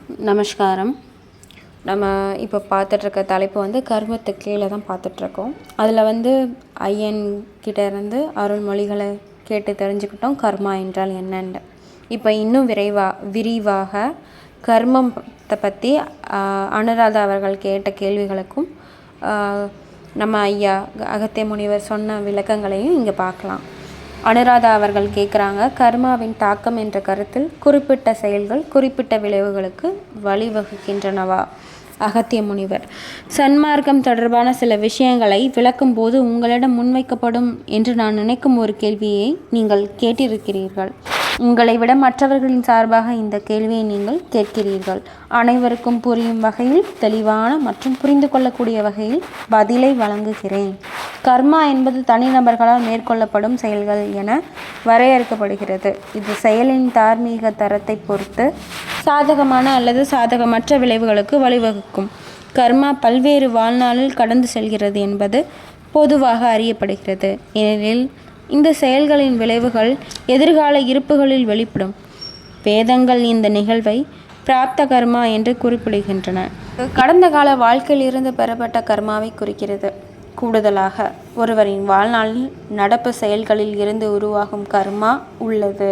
நமஸ்காரம். நம்ம இப்போ பார்த்துட்ருக்க தலைப்பு வந்து கர்மத்துக்கு கீழே தான் பார்த்துட்ருக்கோம். அதில் ஐயன் கிட்ட இருந்து அருள்மொழிகளை கேட்டு தெரிஞ்சுக்கிட்டோம் கர்மா என்றால் என்னென்னு. இப்போ இன்னும் விரிவாக கர்மத்தை பற்றி அனுராதா அவர்கள் கேட்ட கேள்விகளுக்கும் நம்ம ஐயா அகத்திய முனிவர் சொன்ன விளக்கங்களையும் இங்கே பார்க்கலாம். அனுராதா அவர்கள் கேட்குறாங்க, கர்மாவின் தாக்கம் என்ற கருத்தில் குறிப்பிட்ட செயல்கள் குறிப்பிட்ட விளைவுகளுக்கு வழிவகுக்கின்றனவா? அகத்திய முனிவர், சன்மார்க்கம் தொடர்பான சில விஷயங்களை விளக்கும் போது உங்களிடம் முன்வைக்கப்படும் என்று நான் நினைக்கும் ஒரு கேள்வியை நீங்கள் கேட்டிருக்கிறீர்கள். உங்களை விட மற்றவர்களின் சார்பாக இந்த கேள்வியை நீங்கள் கேட்கிறீர்கள். அனைவருக்கும் புரியும் வகையில், தெளிவான மற்றும் புரிந்து கொள்ளக்கூடிய வகையில் பதிலை வழங்குகிறேன். கர்மா என்பது தனிநபர்களால் மேற்கொள்ளப்படும் செயல்கள் என வரையறுக்கப்படுகிறது. இது செயலின் தார்மீக தரத்தை பொறுத்து சாதகமான அல்லது சாதகமற்ற விளைவுகளுக்கு வழிவகுக்கும். கர்மா பல்வேறு வாழ்நாளில் கடந்து செல்கிறது என்பது பொதுவாக அறியப்படுகிறது. ஏனெனில் இந்த செயல்களின் விளைவுகள் எதிர்கால இருப்புகளில் வெளிப்படும். வேதங்கள் இந்த நிகழ்வை பிராப்த கர்மா என்று குறிப்பிடுகின்றன. கடந்த கால வாழ்க்கையில் இருந்து பெறப்பட்ட கர்மாவை குறிக்கிறது. கூடுதலாக ஒருவரின் வாழ்நாளில் நடப்பு செயல்களில் இருந்து உருவாகும் கர்மா உள்ளது.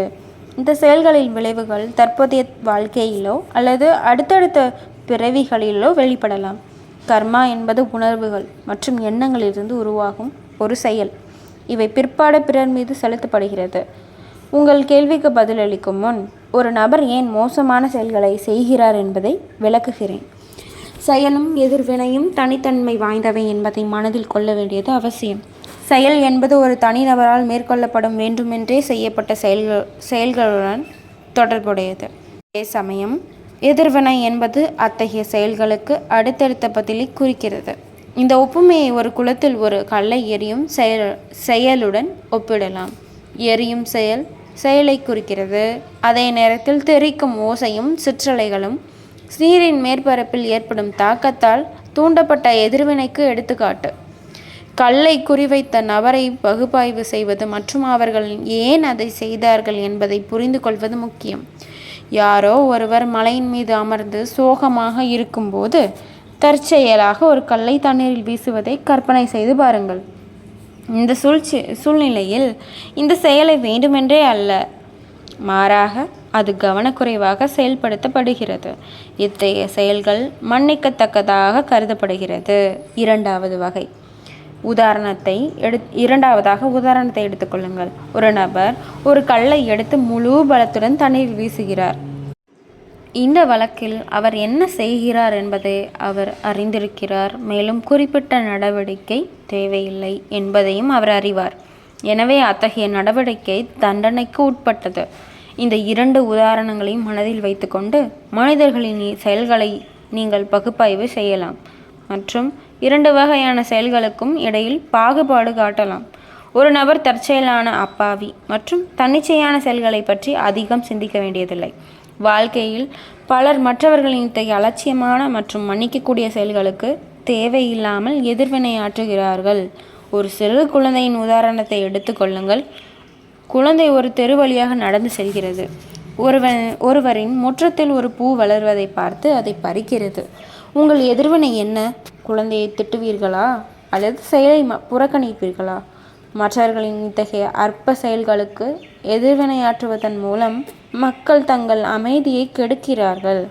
இந்த செயல்களின் விளைவுகள் தற்போதைய வாழ்க்கையிலோ அல்லது அடுத்தடுத்த பிறவிகளிலோ வெளிப்படலாம். கர்மா என்பது உணர்வுகள் மற்றும் எண்ணங்களிலிருந்து உருவாகும் ஒரு செயல். இவை பிற்பாடு பிறர் மீது செலுத்தப்படுகிறது. உங்கள் கேள்விக்கு பதிலளிக்கும் முன் ஒரு நபர் ஏன் மோசமான செயல்களை செய்கிறார் என்பதை விளக்குகிறேன். செயலும் எதிர்வினையும் தனித்தன்மை வாய்ந்தவை என்பதை மனதில் கொள்ள வேண்டியது அவசியம். செயல் என்பது ஒரு தனிநபரால் மேற்கொள்ளப்படும் வேண்டுமென்றே செய்யப்பட்ட செயல்களுடன் தொடர்புடையது. அதே சமயம் எதிர்வினை என்பது அத்தகைய செயல்களுக்கு அடுத்தடுத்த பதிலை குறிக்கிறது. இந்த ஒப்புமையை ஒரு குளத்தில் ஒரு கல்லை எரியும் செயலுடன் ஒப்பிடலாம். எரியும் செயலை குறிக்கிறது. அதே நேரத்தில் தெறிக்கும் ஓசையும் சிற்றலைகளும் நீரின் மேற்பரப்பில் ஏற்படும் தாக்கத்தால் தூண்டப்பட்ட எதிர்வினைக்கு எடுத்துக்காட்டு. கல்லை குறிவைத்த நபரை பகுப்பாய்வு செய்வது மற்றும் அவர்கள் ஏன் அதை செய்தார்கள் என்பதை புரிந்து கொள்வது முக்கியம். யாரோ ஒருவர் மலையின் மீது அமர்ந்து சோகமாக இருக்கும்போது தற்செயலாக ஒரு கல்லை தண்ணீரில் வீசுவதை கற்பனை செய்து பாருங்கள். இந்த சூழ்நிலையில் இந்த செயலை வேண்டுமென்றே அல்ல, மாறாக அது கவனக்குறைவாக செயல்படுத்தப்படுகிறது. இத்தகைய செயல்கள் மன்னிக்கத்தக்கதாக கருதப்படுகிறது. இரண்டாவதாக உதாரணத்தை எடுத்துக்கொள்ளுங்கள். ஒரு நபர் ஒரு கல்லை எடுத்து முழு பலத்துடன் தண்ணீரில் வீசுகிறார். இந்த வழக்கில் அவர் என்ன செய்கிறார் என்பதை அவர் அறிந்திருக்கிறார். மேலும் குறிப்பிட்ட நடவடிக்கை தேவையில்லை என்பதையும் அவர் அறிவார். எனவே அத்தகைய நடவடிக்கை தண்டனைக்கு உட்பட்டது. இந்த இரண்டு உதாரணங்களையும் மனதில் வைத்துக்கொண்டு மனிதர்களின் செயல்களை நீங்கள் பகுப்பாய்வு செய்யலாம் மற்றும் இரண்டு வகையான செயல்களுக்கும் இடையில் பாகுபாடு காட்டலாம். ஒரு நபர் தற்செயலான அப்பாவி மற்றும் தன்னிச்சையான செயல்களை பற்றி அதிகம் சிந்திக்க வேண்டியதில்லை. வாழ்க்கையில் பலர் மற்றவர்களின் இத்தகைய அலட்சியமான மற்றும் மன்னிக்கக்கூடிய செயல்களுக்கு தேவையில்லாமல் எதிர்வினையாற்றுகிறார்கள். ஒரு சிறு குழந்தையின் உதாரணத்தை எடுத்துக்கொள்ளுங்கள். குழந்தை ஒரு தெரு வழியாக நடந்து செல்கிறது. ஒருவரின் முற்றத்தில் ஒரு பூ வளர்வதை பார்த்து அதை பறிக்கிறது. உங்கள் எதிர்வினை என்ன? குழந்தையை திட்டுவீர்களா அல்லது செயலை புறக்கணிப்பீர்களா? மற்றவர்களின் இத்தகைய அற்ப செயல்களுக்கு எதிர்வினையாற்றுவதன் மூலம் மக்கள் தங்கள் அமைதியை கெடுக்கிறார்கள்.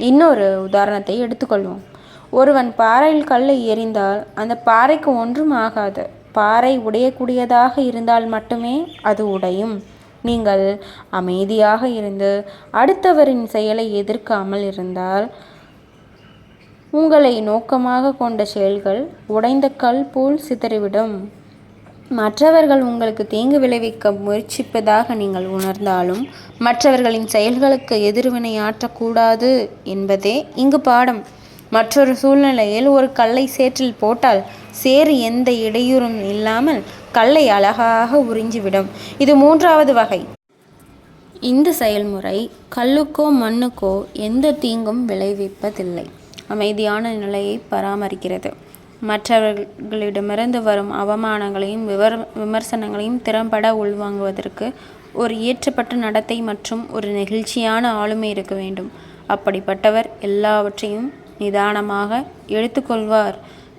இன்னொரு உதாரணத்தை எடுத்துக்கொள்வோம். ஒருவன் பாறையில் கல்லை எறிந்தால் அந்த பாறைக்கு ஒன்றும் ஆகாது. பாறை உடையக்கூடியதாக இருந்தால் மட்டுமே அது உடையும். நீங்கள் அமைதியாக இருந்து அடுத்தவரின் செயலை எதிர்க்காமல் இருந்தால் உங்களை நோக்கமாக கொண்ட செயல்கள் உடைந்த கல் போல் சிதறிவிடும். மற்றவர்கள் உங்களுக்கு தீங்கு விளைவிக்க முயற்சிப்பதாக நீங்கள் உணர்ந்தாலும் மற்றவர்களின் செயல்களுக்கு எதிர்வினையாற்றக்கூடாது என்பதே இங்கு பாடம். மற்றொரு சூழ்நிலையில் ஒரு கல்லை சேற்றில் போட்டால் சேறு எந்த இடையூறும் இல்லாமல் கல்லை அழகாக உறிஞ்சிவிடும். இது மூன்றாவது வகை. இந்த செயல்முறை கல்லுக்கோ மண்ணுக்கோ எந்த தீங்கும் விளைவிப்பதில்லை. அமைதியான நிலையை பராமரிக்கிறது. மற்றவர்களிடமிருந்து வரும் அவமானங்களையும் விமர்சனங்களையும் திறம்பட உள்வாங்குவதற்கு ஒரு இயற்றப்பட்ட நடத்தை மற்றும் ஒரு நெகிழ்ச்சியான ஆளுமை இருக்க வேண்டும். அப்படிப்பட்டவர் எல்லாவற்றையும் நிதானமாக எடுத்துக்கொள்வார்.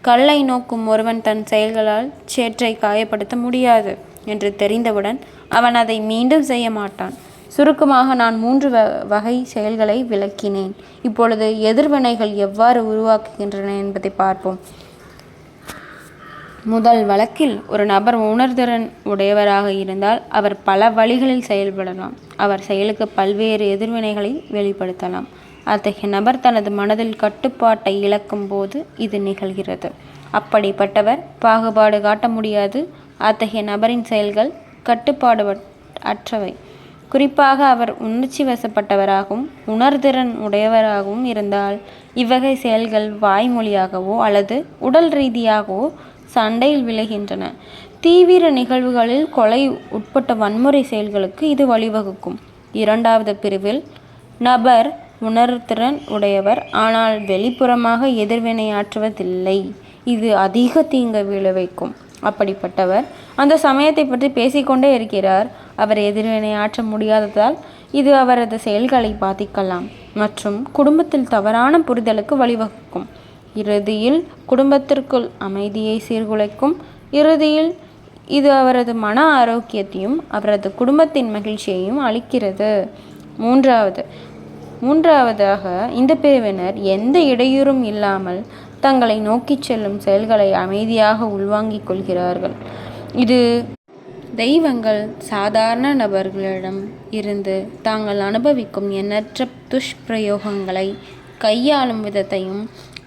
கல்லை நோக்கும் ஒருவன் தன் செயல்களால் சேற்றை காயப்படுத்த முடியாது என்று தெரிந்தவுடன் அவன் அதை மீண்டும் செய்ய மாட்டான். சுருக்கமாக நான் 3 வகை செயல்களை விளக்கினேன். இப்பொழுது எதிர்வினைகள் எவ்வாறு உருவாக்குகின்றன என்பதை பார்ப்போம். முதல் வழக்கில் ஒரு நபர் உணர்திறன் உடையவராக இருந்தால் அவர் பல வழிகளில் செயல்படலாம். அவர் செயலுக்கு பல்வேறு எதிர்வினைகளை வெளிப்படுத்தலாம். அத்தகைய நபர் தனது மனதில் கட்டுப்பாட்டை இழக்கும் போது இது நிகழ்கிறது. அப்படிப்பட்டவர் பாகுபாடு காட்ட முடியாது. அத்தகைய நபரின் செயல்கள் கட்டுப்பாடு அற்றவை. குறிப்பாக அவர் உணர்ச்சி வசப்பட்டவராகவும் உணர்திறன் உடையவராகவும் இருந்தால் இவ்வகை செயல்கள் வாய்மொழியாகவோ அல்லது உடல் ரீதியாகவோ சண்டையில் விளைகின்றன. தீவிர நிகழ்வுகளில் கொலை உட்பட்ட வன்முறை செயல்களுக்கு இது வழிவகுக்கும். இரண்டாவது பிரிவில் நபர் உணர்திறன் உடையவர், ஆனால் வெளிப்புறமாக எதிர்வினையாற்றுவதில்லை. இது அதிக தீங்கு விளைவிக்கும். அப்படிப்பட்டவர் அந்த சமயத்தை பற்றி பேசிக்கொண்டே இருக்கிறார். அவர் எதிர்வினையாற்ற முடியாததால் இது அவரது செயல்களை பாதிக்கலாம் மற்றும் குடும்பத்தில் தவறான புரிதலுக்கு வழிவகுக்கும். இறுதியில் குடும்பத்திற்குள் அமைதியை சீர்குலைக்கும். இறுதியில் இது அவரது மன ஆரோக்கியத்தையும் அவரது குடும்பத்தின் மகிழ்ச்சியையும் அளிக்கிறது. மூன்றாவதாக இந்த பிரிவினர் எந்த இடையூறும் இல்லாமல் தங்களை நோக்கி செல்லும் செயல்களை அமைதியாக உள்வாங்கிக் கொள்கிறார்கள். இது தெய்வங்கள் சாதாரண நபர்களிடம் இருந்து தாங்கள் அனுபவிக்கும் எண்ணற்ற துஷ்பிரயோகங்களை கையாளும் விதத்தையும்,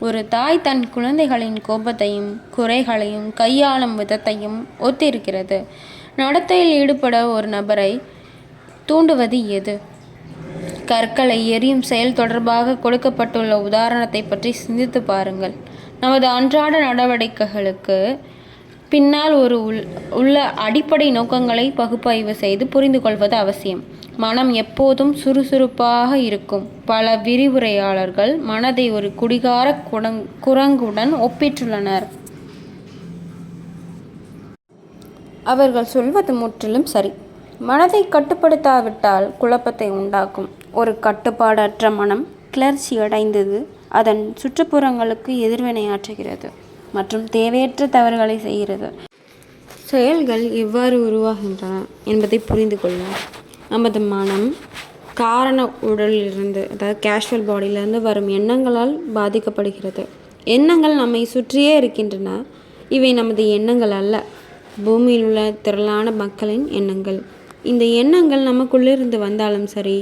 ஒரு தாய் தன் குழந்தைகளின் கோபத்தையும் குறைகளையும் கையாளும் விதத்தையும் ஒத்திருக்கிறது. நடத்தையில் ஈடுபட ஒரு நபரை தூண்டுவது எது? கற்களை எரியும் செயல் தொடர்பாக கொடுக்கப்பட்டுள்ள உதாரணத்தை பற்றி சிந்தித்து பாருங்கள். நமது அன்றாட நடவடிக்கைகளுக்கு பின்னால் உள்ள அடிப்படை நோக்கங்களை பகுப்பாய்வு செய்து புரிந்து கொள்வது அவசியம். மனம் எப்போதும் சுறுசுறுப்பாக இருக்கும். பல விரிவுரையாளர்கள் மனதை ஒரு குடிகார குரங்குடன் ஒப்பிட்டுள்ளனர். அவர்கள் சொல்வது முற்றிலும் சரி. மனதை கட்டுப்படுத்தாவிட்டால் குழப்பத்தை உண்டாக்கும். ஒரு கட்டுப்பாடற்ற மனம் கிளர்ச்சியடைந்தது அதன் சுற்றுப்புறங்களுக்கு எதிர்வினையாற்றுகிறது மற்றும் தேவையற்ற தவறுகளை செய்கிறது. செயல்கள் எவ்வாறு உருவாகின்றன என்பதை புரிந்து கொள்ளும். நமது மனம் காரண உடலிலிருந்து, அதாவது கேஷுவல் பாடியிலிருந்து வரும் எண்ணங்களால் பாதிக்கப்படுகிறது. எண்ணங்கள் நம்மை சுற்றியே இருக்கின்றன. இவை நமது எண்ணங்கள் அல்ல, பூமியில் உள்ள திரளான மக்களின் எண்ணங்கள். இந்த எண்ணங்கள் நமக்குள்ளிருந்து வந்தாலும் சரி,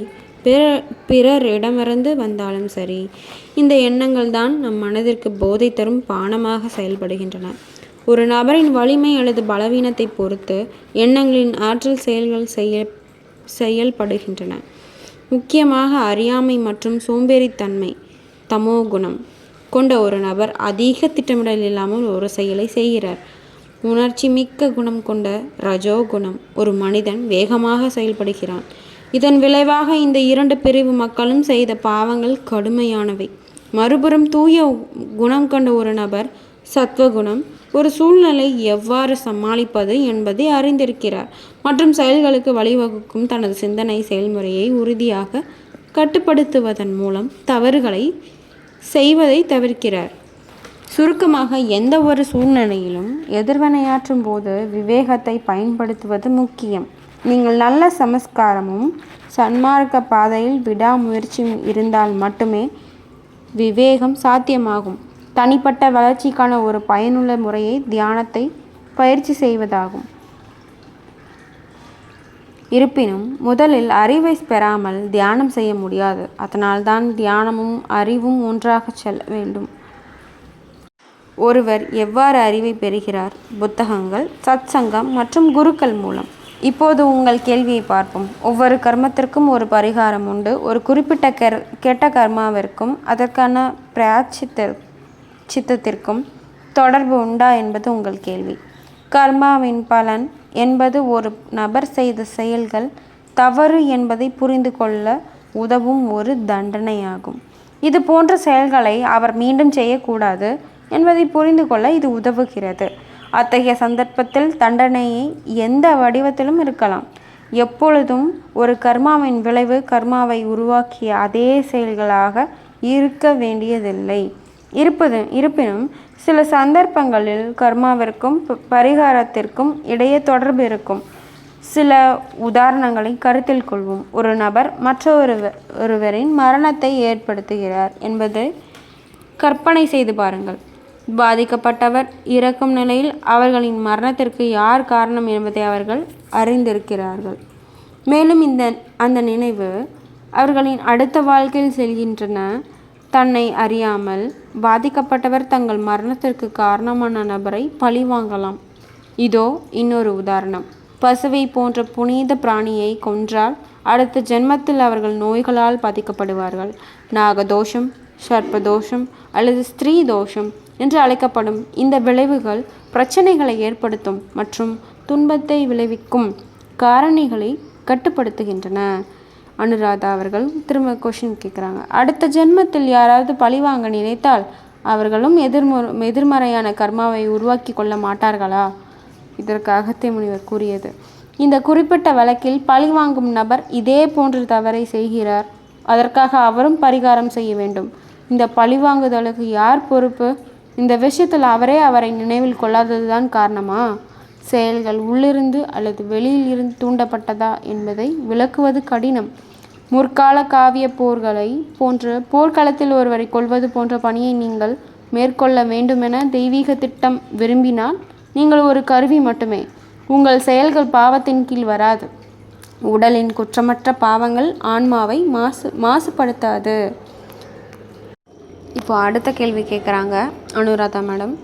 பிறரிடமிருந்து வந்தாலும் சரி, இந்த எண்ணங்கள் தான் நம் மனதிற்கு போதை தரும் பானமாக செயல்படுகின்றன. ஒரு நபரின் வலிமை அல்லது பலவீனத்தை பொறுத்து எண்ணங்களின் ஆற்றல் செயல்கள் செயல்படுகின்றன. முக்கியமாக அறியாமை மற்றும் சோம்பேறித்தன்மை தமோ குணம் கொண்ட ஒரு நபர் அதிக திட்டமிடல் இல்லாமல் ஒரு செயலை செய்கிறார். உணர்ச்சி மிக்க குணம் கொண்ட ரஜோ குணம் ஒரு மனிதன் வேகமாக செயல்படுகிறான். இதன் விளைவாக இந்த 2 பிரிவு மக்களும் செய்த பாவங்கள் கடுமையானவை. மறுபுறம் தூய குணம் கொண்ட ஒரு நபர் சத்வகுணம் ஒரு சூழ்நிலை எவ்வாறு சமாளிப்பது என்பதை அறிந்திருக்கிறார் மற்றும் செயல்களுக்கு வழிவகுக்கும் தனது சிந்தனை செயல்முறையை உறுதியாக கட்டுப்படுத்துவதன் மூலம் தவறுகளை செய்வதை தவிர்க்கிறார். சுருக்கமாக, எந்த ஒரு சூழ்நிலையிலும் எதிர்வினையாற்றும் போது விவேகத்தை பயன்படுத்துவது முக்கியம். நீங்கள் நல்ல சமஸ்காரமும் சன்மார்க்க பாதையில் விடாமுயற்சியும் இருந்தால் மட்டுமே விவேகம் சாத்தியமாகும். தனிப்பட்ட வளர்ச்சிக்கான ஒரு பயனுள்ள முறையை தியானத்தை பயிற்சி செய்வதாகும். இருப்பினும் முதலில் அறிவை பெறாமல் தியானம் செய்ய முடியாது. அதனால்தான் தியானமும் அறிவும் ஒன்றாக செல்ல வேண்டும். ஒருவர் எவ்வாறு அறிவை பெறுகிறார்? புத்தகங்கள், சத்சங்கம் மற்றும் குருக்கள் மூலம். இப்போது உங்கள் கேள்வியை பார்ப்போம். ஒவ்வொரு கர்மத்திற்கும் ஒரு பரிகாரம் உண்டு. ஒரு குறிப்பிட்ட கெட்ட கர்மாவிற்கும் அதற்கான பிராயச்சித்தத்திற்கும் தொடர்பு உண்டா என்பது உங்கள் கேள்வி. கர்மாவின் பலன் என்பது ஒரு நபர் செய்த செயல்கள் தவறு என்பதை புரிந்து கொள்ள உதவும் ஒரு தண்டனையாகும். இது போன்ற செயல்களை அவர் மீண்டும் செய்யக்கூடாது என்பதை புரிந்து கொள்ள இது உதவுகிறது. அத்தகைய சந்தர்ப்பத்தில் தண்டனையை எந்த வடிவத்திலும் இருக்கலாம். எப்பொழுதும் ஒரு கர்மாவின் விளைவு கர்மாவை உருவாக்கிய அதே செயல்களாக இருக்க வேண்டியதில்லை. இருப்பினும் சில சந்தர்ப்பங்களில் கர்மாவிற்கும் பரிகாரத்திற்கும் இடையே தொடர்பு இருக்கும். சில உதாரணங்களை கருத்தில் கொள்வோம். ஒரு நபர் ஒருவரின் மரணத்தை ஏற்படுத்துகிறார் என்பதை கற்பனை செய்து பாருங்கள். பாதிக்கப்பட்டவர் இறக்கும் நிலையில் அவர்களின் மரணத்திற்கு யார் காரணம் என்பதை அவர்கள் அறிந்திருக்கிறார்கள். மேலும் அந்த நினைவு அவர்களின் அடுத்த வாழ்க்கையில் செல்கின்றன. தன்னை அறியாமல் பாதிக்கப்பட்டவர் தங்கள் மரணத்திற்கு காரணமான நபரை பழிவாங்கலாம். இதோ இன்னொரு உதாரணம். பசுவை போன்ற புனித பிராணியை கொன்றால் அடுத்த ஜென்மத்தில் அவர்கள் நோய்களால் பாதிக்கப்படுவார்கள். நாகதோஷம், சர்ப்பதோஷம் அல்லது ஸ்திரீ தோஷம் என்று அழைக்கப்படும் இந்த விளைவுகள் பிரச்சனைகளை ஏற்படுத்தும் மற்றும் துன்பத்தை விளைவிக்கும் காரணிகளை கட்டுப்படுத்துகின்றன. அனுராதா அவர்கள் திரும்ப கொஷின் கேட்குறாங்க. அடுத்த ஜென்மத்தில் யாராவது பழிவாங்க நினைத்தால் அவர்களும் எதிர்மறையான கர்மாவை உருவாக்கி கொள்ள மாட்டார்களா? இதற்கு அகத்திய முனிவர் கூறியது, இந்த குறிப்பிட்ட வழக்கில் பழிவாங்கும் நபர் இதே போன்ற தவறை செய்கிறார். அதற்காக அவரும் பரிகாரம் செய்ய வேண்டும். இந்த பழிவாங்குதலுக்கு யார் பொறுப்பு? இந்த விஷயத்தில் அவரை நினைவில் கொள்ளாததுதான் காரணமா? செயல்கள் உள்ளிருந்து அல்லது வெளியில் இருந்து தூண்டப்பட்டதா என்பதை விளக்குவது கடினம். முற்கால காவிய போர்களை போன்று போர்க்களத்தில் ஒருவரை கொல்வது போன்ற பணியை நீங்கள் மேற்கொள்ள வேண்டுமென தெய்வீக திட்டம் விரும்பினால் நீங்கள் ஒரு கருவி மட்டுமே. உங்கள் செயல்கள் பாவத்தின் கீழ் வராது. உடலின் குற்றமற்ற பாவங்கள் ஆன்மாவை மாசுபடுத்தாது. இப்போ அடுத்த கேள்வி கேட்குறாங்க அனுராதா மேடம்.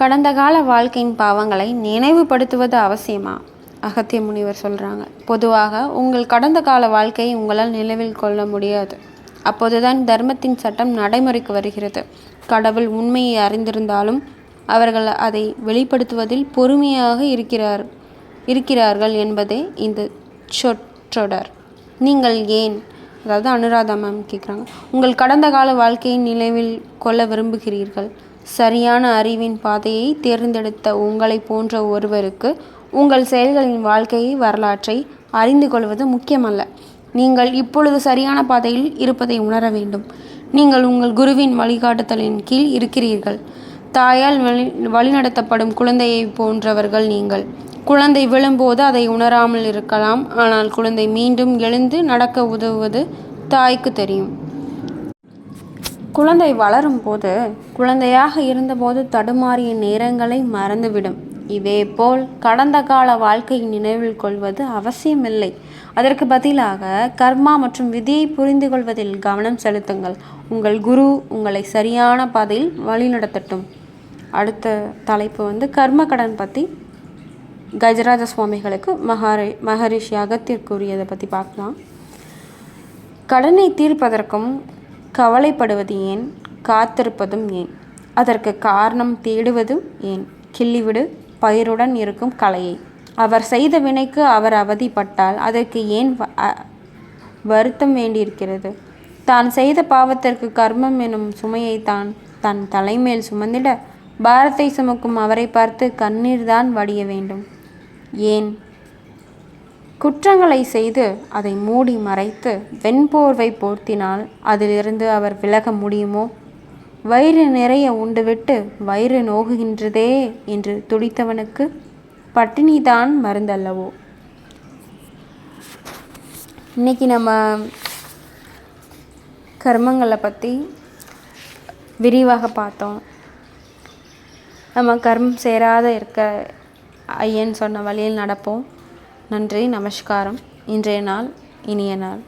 கடந்த கால வாழ்க்கையின் பாவங்களை நினைவுபடுத்துவது அவசியமா? அகத்திய முனிவர் சொல்கிறாங்க, பொதுவாக உங்கள் கடந்த கால வாழ்க்கையை உங்களால் நினைவில் கொள்ள முடியாது. அப்போதுதான் தர்மத்தின் சட்டம் நடைமுறைக்கு வருகிறது. கடவுள் உண்மையை அறிந்திருந்தாலும் அவர்கள் அதை வெளிப்படுத்துவதில் பொறுமையாக இருக்கிறார்கள் என்பதே இந்த சொற்றொடர். நீங்கள் ஏன், அதாவது அனுராதா மேம் கேட்குறாங்க, உங்கள் கடந்த கால வாழ்க்கையை நினைவில் கொள்ள விரும்புகிறீர்கள்? சரியான அறிவின் பாதையை தேர்ந்தெடுத்த உங்களை போன்ற ஒருவருக்கு உங்கள் செயல்களின் வாழ்க்கையை வரலாற்றை அறிந்து கொள்வது முக்கியமல்ல. நீங்கள் இப்பொழுது சரியான பாதையில் இருப்பதை உணர வேண்டும். நீங்கள் உங்கள் குருவின் வழிகாட்டுதலின் கீழ் இருக்கிறீர்கள். தாயால் வழிநடத்தப்படும் குழந்தையை போன்றவர்கள் நீங்கள். குழந்தை விழும்போது அதை உணராமல் இருக்கலாம். ஆனால் குழந்தை மீண்டும் எழுந்து நடக்க உதவுவது தாய்க்கு தெரியும். குழந்தை வளரும் போது குழந்தையாக இருந்தபோது தடுமாறிய நேரங்களை மறந்துவிடும். இதேபோல் கடந்த கால வாழ்க்கையை நினைவில் கொள்வது அவசியமில்லை. அதற்கு பதிலாக கர்மா மற்றும் விதியை புரிந்து கொள்வதில் கவனம் செலுத்துங்கள். உங்கள் குரு உங்களை சரியான பாதையில் வழிநடத்தட்டும். அடுத்த தலைப்பு கர்ம கடன் பற்றி கஜராஜ சுவாமிகளுக்கு மகரிஷி அகத்தியர் கூறியதை பற்றி பார்க்கலாம். கடனை தீர்ப்பதற்கும் கவலைப்படுவது ஏன்? காத்திருப்பதும் ஏன்? அதற்கு காரணம் தேடுவதும் ஏன்? கிள்ளிவிடு பயிருடன் இருக்கும் கலையை. அவர் செய்த வினைக்கு அவர் அவதிப்பட்டால் அதற்கு ஏன் வருத்தம் வேண்டியிருக்கிறது? தான் செய்த பாவத்திற்கு கர்மம் எனும் சுமையை தன் தலைமேல் சுமந்திட பாரத்தை சுமக்கும் அவரை பார்த்து கண்ணீர் தான் வடிய வேண்டும். ஏன்? குற்றங்களை செய்து அதை மூடி மறைத்து வெண்போர்வை போர்த்தினால் அதிலிருந்து அவர் விலக முடியுமோ? வயிறு நிறைய உண்டுவிட்டு வயிறு நோகுகின்றதே என்று துடித்தவனுக்கு பட்டினிதான் மருந்தல்லவோ. இன்றைக்கி நம்ம கர்மங்களை பற்றி விரிவாக பார்த்தோம். நம்ம கர்மம் சேராத இருக்க ஐயன் சொன்ன வழியில் நடப்போம். நன்றி, நமஸ்காரம். இன்றைய நாள் இனிய நாள்.